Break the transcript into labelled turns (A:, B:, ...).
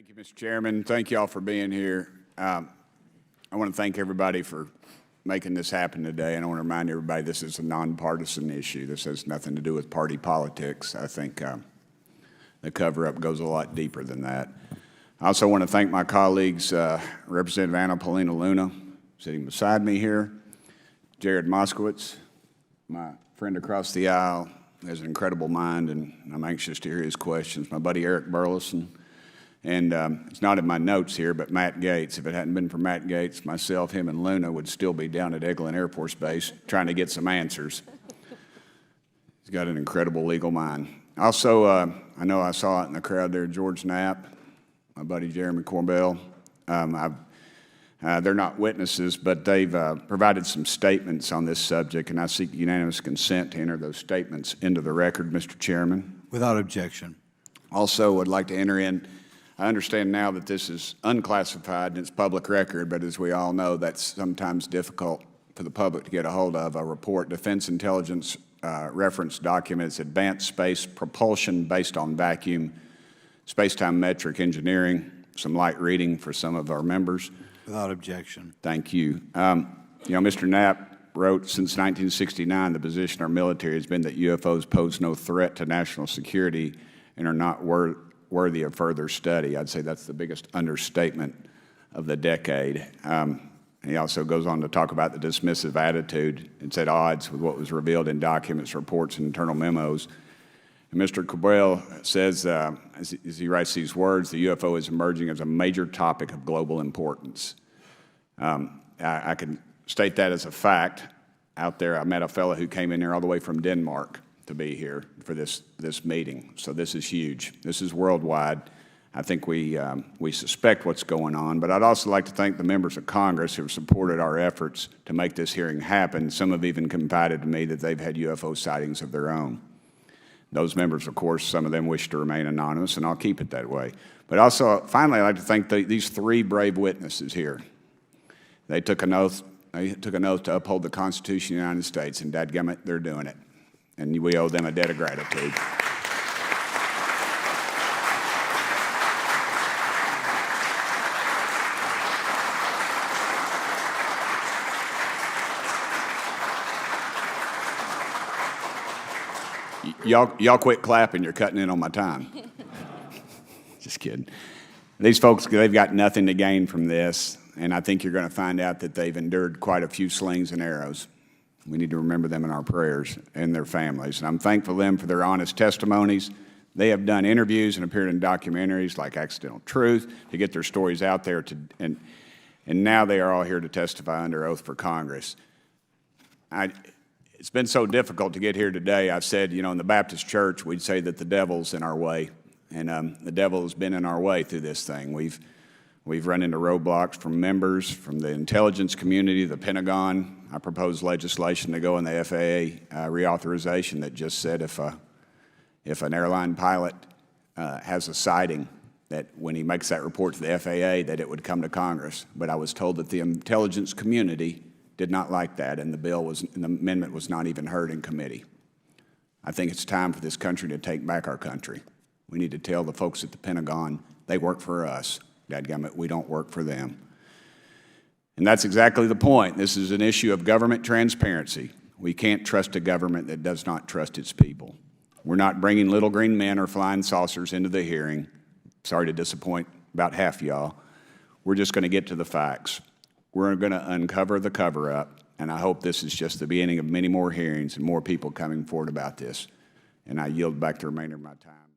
A: Thank you, Mr. Chairman. Thank you all for being here. I want to thank everybody for making this happen today, and I want to remind everybody this is a nonpartisan issue. This has nothing to do with party politics. I think the cover-up goes a lot deeper than that. I also want to thank my colleagues, Representative Anna Paulina Luna, sitting beside me here, Jared Moskowitz, my friend across the aisle, has an incredible mind, and I'm anxious to hear his questions. My buddy Eric Burleson, and it's not in my notes here, but Matt Gates. If it hadn't been for Matt Gates, myself, him, and Luna would still be down at Eglin Air Force Base trying to get some answers. He's got an incredible legal mind. Also, I know I saw it in the crowd there, George Knapp, my buddy Jeremy Corbell. They're not witnesses, but they've provided some statements on this subject, and I seek unanimous consent to enter those statements into the record, Mr. Chairman.
B: Without objection.
A: Also, would like to enter in, I understand now that this is unclassified and it's public record, but as we all know, that's sometimes difficult for the public to get a hold of. A report, Defense Intelligence reference documents, advanced space propulsion based on vacuum, space-time metric engineering, some light reading for some of our members.
B: Without objection.
A: Thank you. Mr. Knapp wrote, since 1969, the position of our military has been that UFOs pose no threat to national security and are not worthy of further study. I'd say that's the biggest understatement of the decade. He also goes on to talk about the dismissive attitude. It's at odds with what was revealed in documents, reports, and internal memos. And Mr. Cabral says, as he writes these words, the UFO is emerging as a major topic of global importance. I can state that as a fact. Out there, I met a fellow who came in here all the way from Denmark to be here for this meeting. So this is huge. This is worldwide. I think we suspect what's going on, but I'd also like to thank the members of Congress who have supported our efforts to make this hearing happen. Some have even confided to me that they've had UFO sightings of their own. Those members, of course, some of them wish to remain anonymous, and I'll keep it that way. But also, finally, I'd like to thank these three brave witnesses here. They took an oath. They took an oath to uphold the Constitution of the United States, and dadgummit, they're doing it. And we owe them a debt of gratitude. Y'all quit clapping. You're cutting in on my time. Just kidding. These folks, they've got nothing to gain from this, and I think you're going to find out that they've endured quite a few slings and arrows. We need to remember them in our prayers and their families. And I'm thankful to them for their honest testimonies. They have done interviews and appeared in documentaries like Accidental Truth to get their stories out there, and now they are all here to testify under oath for Congress. It's been so difficult to get here today. I've said, in the Baptist church, we'd say that the devil's in our way. And the devil has been in our way through this thing. We've run into roadblocks from members, from the intelligence community, the Pentagon. I proposed legislation to go in the FAA reauthorization that just said if an airline pilot has a sighting, that when he makes that report to the FAA, that it would come to Congress. But I was told that the intelligence community did not like that, and the amendment was not even heard in committee. I think it's time for this country to take back our country. We need to tell the folks at the Pentagon they work for us. Dadgummit, we don't work for them. And that's exactly the point. This is an issue of government transparency. We can't trust a government that does not trust its people. We're not bringing little green men or flying saucers into the hearing. Sorry to disappoint about half y'all. We're just going to get to the facts. We're going to uncover the cover-up, and I hope this is just the beginning of many more hearings and more people coming forward about this. And I yield back the remainder of my time.